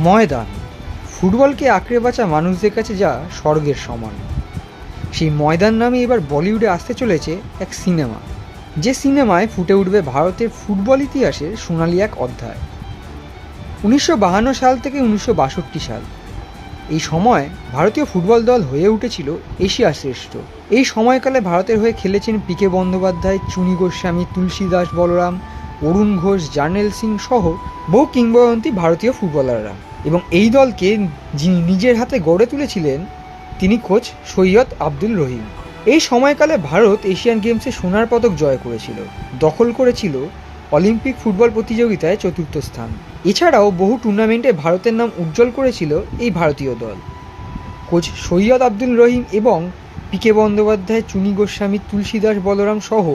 ময়দান ফুটবলকে আঁকড়ে বাঁচা মানুষদের কাছে যা স্বর্গের সমান। সেই ময়দান নামে এবার বলিউডে আসতে চলেছে এক সিনেমা, যে সিনেমায় ফুটে উঠবে ভারতের ফুটবল ইতিহাসের সোনালি এক অধ্যায়। 1952 সাল থেকে 1962 সাল এই সময় ভারতীয় ফুটবল দল হয়ে উঠেছিল এশিয়ার শ্রেষ্ঠ। এই সময়কালে ভারতের হয়ে খেলেছেন পিকে বন্দ্যোপাধ্যায়, চুনি গোস্বামী, তুলসী দাস বলরাম, অরুণ ঘোষ, জার্নেল সিং সহ বহু কিংবদন্তি ভারতীয় ফুটবলাররা। এবং এই দলকে যিনি নিজের হাতে গড়ে তুলেছিলেন তিনি কোচ সৈয়দ আব্দুল রহিম। এই সময়কালে ভারত এশিয়ান গেমসে সোনার পদক জয় করেছিল, দখল করেছিল অলিম্পিক ফুটবল প্রতিযোগিতায় 4র্থ স্থান। এছাড়াও বহু টুর্নামেন্টে ভারতের নাম উজ্জ্বল করেছিল এই ভারতীয় দল। কোচ সৈয়দ আব্দুল রহিম এবং পিকে বন্দ্যোপাধ্যায়, চুনি গোস্বামী, তুলসী দাস বলরাম সহ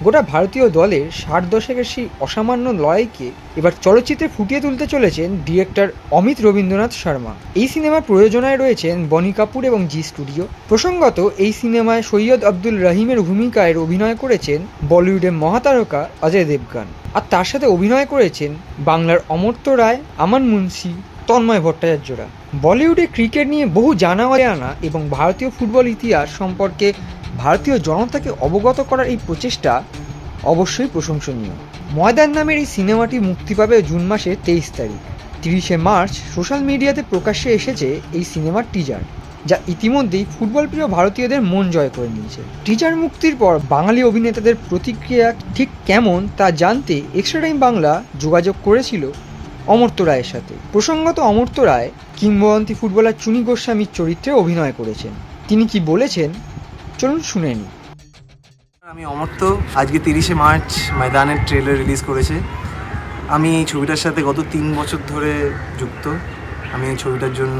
গোটা ভারতীয় দলের 60 দশকের সেই অসামান্য লড়াইকে এবার চলচ্চিত্রে ফুটিয়ে তুলতে চলেছেন ডিরেক্টর অমিত রবীন্দ্রনাথ শর্মা। এই সিনেমার প্রযোজনায় রয়েছেন বনি কাপুর এবং জি স্টুডিও। প্রসঙ্গত এই সিনেমায় সৈয়দ আব্দুল রহিমের ভূমিকায় অভিনয় করেছেন বলিউডের মহাতারকা অজয় দেবগান, আর তার সাথে অভিনয় করেছেন বাংলার অমর্ত্য রায়, আমান মুন্সি, তন্ময় ভট্টাচার্যরা। বলিউডে ক্রিকেট নিয়ে বহু জানা অজানা এবং ভারতীয় ফুটবল ইতিহাস সম্পর্কে ভারতীয় জনতাকে অবগত করার এই প্রচেষ্টা অবশ্যই প্রশংসনীয়। ময়দান নামের এই সিনেমাটি মুক্তি পাবে জুন মাসের 23 তারিখ। 30শে মার্চ সোশ্যাল মিডিয়াতে প্রকাশ্যে এসেছে এই সিনেমার টিজার, যা ইতিমধ্যেই ফুটবল প্রিয় ভারতীয়দের মন জয় করে নিয়েছে। টিজার মুক্তির পর বাঙালি অভিনেতাদের প্রতিক্রিয়া ঠিক কেমন তা জানতে এক্সট্রা টাইম বাংলা যোগাযোগ করেছিল অমর্ত্য রায়ের সাথে। প্রসঙ্গত অমর্ত্য রায় কিংবদন্তি ফুটবলার চুনি গোস্বামীর চরিত্রে অভিনয় করেছেন। তিনি কি বলেছেন চলুন শুনে নিই। আমি অমর্ত্য। আজকে 30শে মার্চ ময়দানের ট্রেলার রিলিজ করেছে। আমি এই ছবিটার সাথে গত 3 বছর ধরে যুক্ত। আমি এই ছবিটার জন্য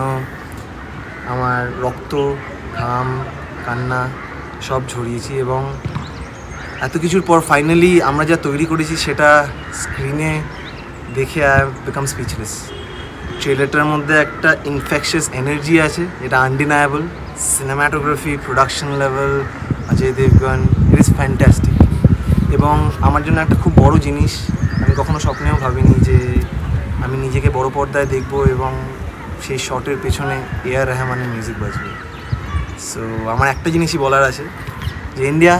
আমার রক্ত, ঘাম, কান্না সব ঝরিয়েছি এবং এত কিছুর পর ফাইনালি আমরা যা তৈরি করেছি সেটা স্ক্রিনে দেখে আই বিকাম স্পিচলেস। ট্রেলারটার মধ্যে একটা ইনফেকশাস এনার্জি আছে, এটা undeniable. Cinematography, production level, Ajay Devgn, it is fantastic. এবং আমার জন্য একটা খুব বড় জিনিস, আমি কখনো স্বপ্নেও ভাবিনি যে আমি নিজেকে বড় পর্দায় দেখবো এবং সেই শটের পেছনে এআর রহমানের মিউজিক বাজবে। সো আমার একটা জিনিসই বলার আছে যে India,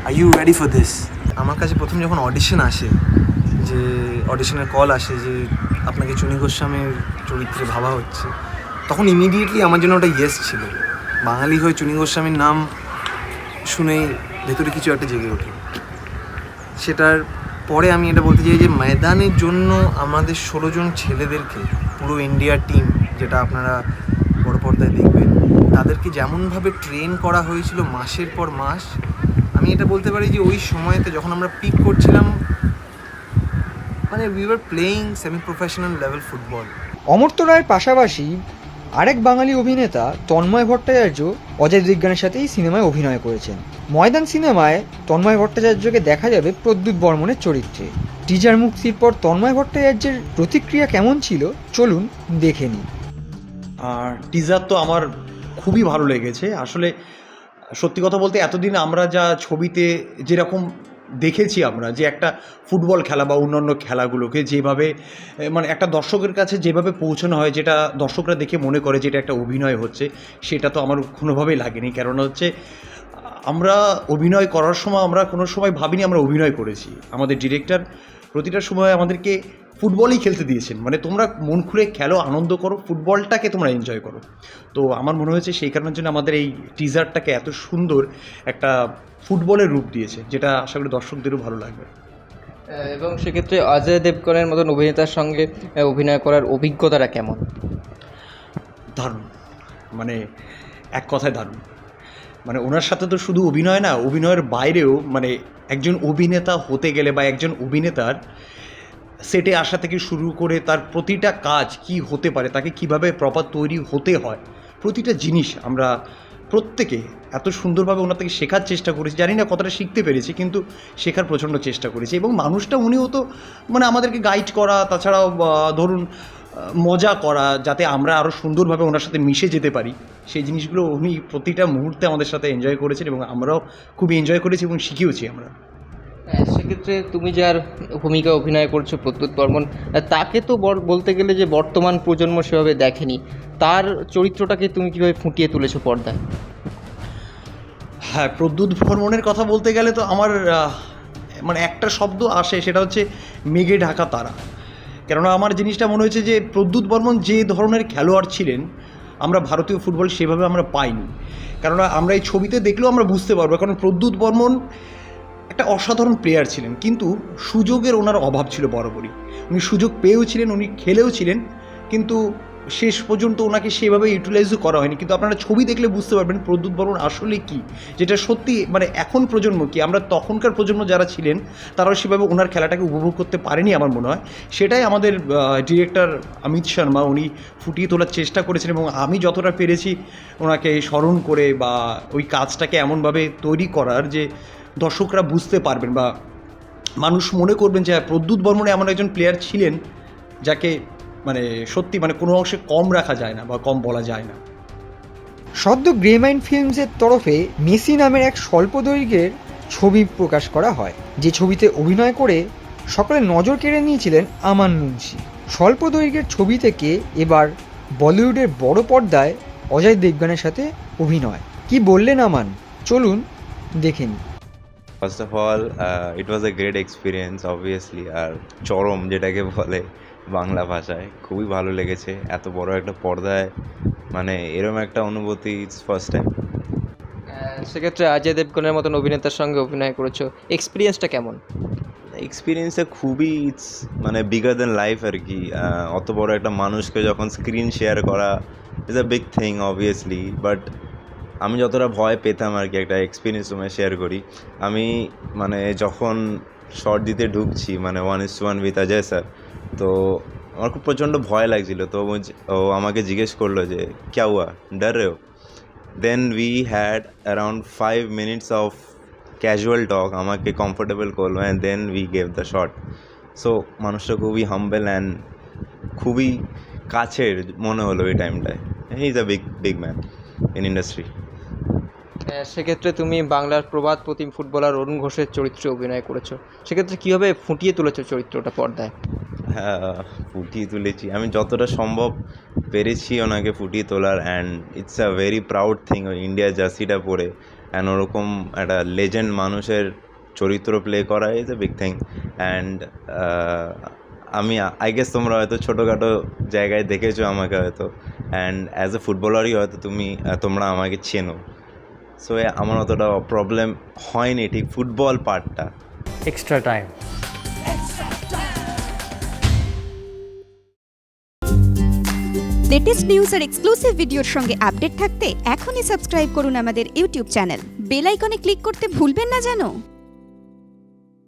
are you ready for this? আমার কাছে প্রথম যখন অডিশন আসে, যে অডিশনের কল আসে যে আপনাকে চুনি গোস্বামীর চরিত্রে ভাবা হচ্ছে, তখন ইমিডিয়েটলি আমার জন্য ওটা ইয়েস ছিল। বাঙালি হয়ে চুনি গোস্বামীর নাম শুনেই ভেতরে কিছু একটা জেগে ওঠে। সেটার পরে আমি এটা বলতে চাই যে ময়দানের জন্য আমাদের 16 জন ছেলেদেরকে, পুরো ইন্ডিয়ার টিম যেটা আপনারা বড় পর্দায় দেখবেন, তাদেরকে যেমনভাবে ট্রেন করা হয়েছিল মাসের পর মাস, আমি এটা বলতে পারি যে ওই সময়তে যখন আমরা পিক করছিলাম, মানে we were playing semi professional level football. Amartya রায়ের পাশাপাশি আরেক বাঙালি অভিনেতা তন্ময় ভট্টাচার্য অজয় দেবগানের সাথে এই সিনেমায় অভিনয় করেছেন। ময়দান সিনেমায় তন্ময় ভট্টাচার্যকে দেখা যাবে প্রদ্যুৎ বর্মনের চরিত্রে। টিজার মুক্তির পর তন্ময় ভট্টাচার্যের প্রতিক্রিয়া কেমন ছিল চলুন দেখে নিই। টিজার তো আমার খুবই ভালো লেগেছে। আসলে সত্যি কথা বলতে এতদিন আমরা যা ছবিতে যেরকম দেখেছি, আমরা যে একটা ফুটবল খেলা বা অন্যান্য খেলাগুলোকে যেভাবে মানে একটা দর্শকের কাছে যেভাবে পৌঁছানো হয়, যেটা দর্শকরা দেখে মনে করে যেটা একটা অভিনয় হচ্ছে, সেটা তো আমার কোনোভাবেই লাগেনি। কেননা হচ্ছে আমরা অভিনয় করার সময় আমরা কোনো সময় ভাবিনি আমরা অভিনয় করেছি। আমাদের ডিরেক্টর প্রতিটা সময় আমাদেরকে ফুটবলই খেলতে দিয়েছেন, মানে তোমরা মন খুলে খেলো, আনন্দ করো, ফুটবলটাকে তোমরা এনজয় করো। তো আমার মনে হয়েছে সেই কারণের জন্য আমাদের এই টিজারটাকে এত সুন্দর একটা ফুটবলের রূপ দিয়েছে, যেটা আশা করি দর্শকদেরও ভালো লাগবে। এবং সেক্ষেত্রে অজয় দেবগনের মতন অভিনেতার সঙ্গে অভিনয় করার অভিজ্ঞতাটা কেমন? দারুণ, মানে এক কথায় দারুণ। মানে ওনার সাথে তো শুধু অভিনয় না, অভিনয়ের বাইরেও মানে একজন অভিনেতা হতে গেলে বা একজন অভিনেতার সেটে আসা থেকে শুরু করে তার প্রতিটা কাজ কি হতে পারে, তাকে কিভাবে প্রপার তৈরি হতে হয়, প্রতিটা জিনিস আমরা প্রত্যেকে এত সুন্দরভাবে ওনার থেকে শেখার চেষ্টা করেছি। জানি না কতটা শিখতে পেরেছি, কিন্তু শেখার প্রচণ্ড চেষ্টা করেছি। এবং মানুষটা উনিও তো মানে আমাদেরকে গাইড করা, তাছাড়াও ধরুন মজা করা, যাতে আমরা আরও সুন্দরভাবে ওনার সাথে মিশে যেতে পারি, সেই জিনিসগুলো উনি প্রতিটা মুহূর্তে আমাদের সাথে এনজয় করেছেন এবং আমরাও খুব এনজয় করেছি এবং শিখিয়েছি আমরা। সেক্ষেত্রে তুমি যার ভূমিকা অভিনয় করছো প্রদ্যুৎ বর্মন, তাকে তো বলতে গেলে যে বর্তমান প্রজন্ম সেভাবে দেখেনি, তার চরিত্রটাকে তুমি কীভাবে ফুটিয়ে তুলেছো পর্দায়? হ্যাঁ, প্রদ্যুৎ বর্মনের কথা বলতে গেলে তো আমার মানে একটা শব্দ আসে, সেটা হচ্ছে মেঘে ঢাকা তারা। কেননা আমার জিনিসটা মনে হয়েছে যে প্রদ্যুৎ বর্মন যে ধরনের খেলোয়াড় ছিলেন, আমরা ভারতীয় ফুটবল সেভাবে আমরা পাইনি। কেননা আমরা এই ছবিতে দেখলেও আমরা বুঝতে পারবো, কারণ প্রদ্যুৎ বর্মন একটা অসাধারণ প্লেয়ার ছিলেন, কিন্তু সুযোগের ওনার অভাব ছিল বরাবরই। উনি সুযোগ পেয়েও ছিলেন, উনি খেলেও ছিলেন, কিন্তু শেষ পর্যন্ত ওনাকে সেভাবে ইউটিলাইজও করা হয়নি। কিন্তু আপনারা ছবি দেখলে বুঝতে পারবেন প্রদ্যুৎ বর্মন আসলে কি, যেটা সত্যি মানে এখন প্রজন্ম কি, আমরা তখনকার প্রজন্ম যারা ছিলেন তারাও সেভাবে ওনার খেলাটাকে উপভোগ করতে পারেনি আমার মনে হয়। সেটাই আমাদের ডিরেক্টর অমিত শর্মা উনি ফুটিয়ে তোলার চেষ্টা করেছেন, এবং আমি যতটা পেরেছি ওনাকে স্মরণ করে বা ওই কাজটাকে এমনভাবে তৈরি করার যে দর্শকরা বুঝতে পারবেন বা মানুষ মনে করবেন যে প্রদ্যুৎ বর্মন এমন একজন প্লেয়ার ছিলেন যাকে মানে সত্যি মানে কোনো অংশে কম রাখা যায় না বা কম বলা যায় না। সদ্য গ্রেমাইন্ড ফিল্মসের তরফে মেসি নামের এক স্বল্প দৈর্ঘ্যের ছবি প্রকাশ করা হয়, যে ছবিতে অভিনয় করে সকলের নজর কেড়ে নিয়েছিলেন আমান মুন্সি। স্বল্প দৈর্ঘ্যের ছবি থেকে এবার বলিউডের বড় পর্দায় অজয় দেবগনের সাথে অভিনয়। কি বললেন আমান, চলুন দেখে নিই। First of all it was a great experience obviously, আর চরম যেটাকে বলে বাংলা ভাষায়, খুবই ভালো লেগেছে। এত বড় একটা পর্দায় মানে এরম একটা অনুভূতি ইটস ফার্স্ট টাইম। সেক্ষেত্রে অজয় দেবগনের মতন অভিনেতার সঙ্গে অভিনয় করেছো, এক্সপিরিয়েন্সটা কেমন? এক্সপিরিয়েন্সটা খুবই ইটস মানে বিগার দেন লাইফ আর কি। অত বড় একটা মানুষকে যখন স্ক্রিন শেয়ার করা is a big thing obviously, but আমি যতটা ভয় পেতাম আর কি, একটা এক্সপিরিয়েন্স তোমায় শেয়ার করি। আমি মানে যখন শর্ট দিতে ঢুকছি মানে 1:1 উইথ অজয় স্যার, তো আমার খুব প্রচণ্ড ভয় লাগছিল। তো ও আমাকে জিজ্ঞেস করলো যে ক্যা হুয়া, ডর রে হো? Then we had around 5 minutes of casual talk, আমাকে কমফোর্টেবল করলো, and then we gave the shot. So মানুষটা খুবই হাম্বেল অ্যান্ড খুবই কাছের মনে হলো এই টাইমটায়। He is a big man in industry. সেক্ষেত্রে তুমি বাংলার প্রবাদ প্রতিম ফুটবলার অরুণ ঘোষের চরিত্রে অভিনয় করেছো, সেক্ষেত্রে কীভাবে ফুটিয়ে তুলেছো চরিত্রটা পর্দায়? হ্যাঁ, ফুটিয়ে তুলেছি আমি যতটা সম্ভব পেরেছি ওনাকে ফুটিয়ে তোলার, and it's a very proud thing India জার্সিটা পরে অ্যান্ড ওরকম একটা লেজেন্ড মানুষের চরিত্র প্লে করা is a big thing. And আমি আই গেস তোমরা হয়তো ছোটোখাটো জায়গায় দেখেছো আমাকে হয়তো, অ্যান্ড অ্যাজ এ ফুটবলারই হয়তো তোমরা আমাকে চেনো। সো আমার অতটা প্রবলেম হয়নি ঠিক ফুটবল পার্টটা। extra time. লেটেস্ট নিউজ আর এক্সক্লুসিভ ভিডিওর সঙ্গে আপডেট থাকতে এখনই সাবস্ক্রাইব করুন আমাদের ইউটিউব চ্যানেল। বেল আইকনে ক্লিক করতে ভুলবেন না যেন।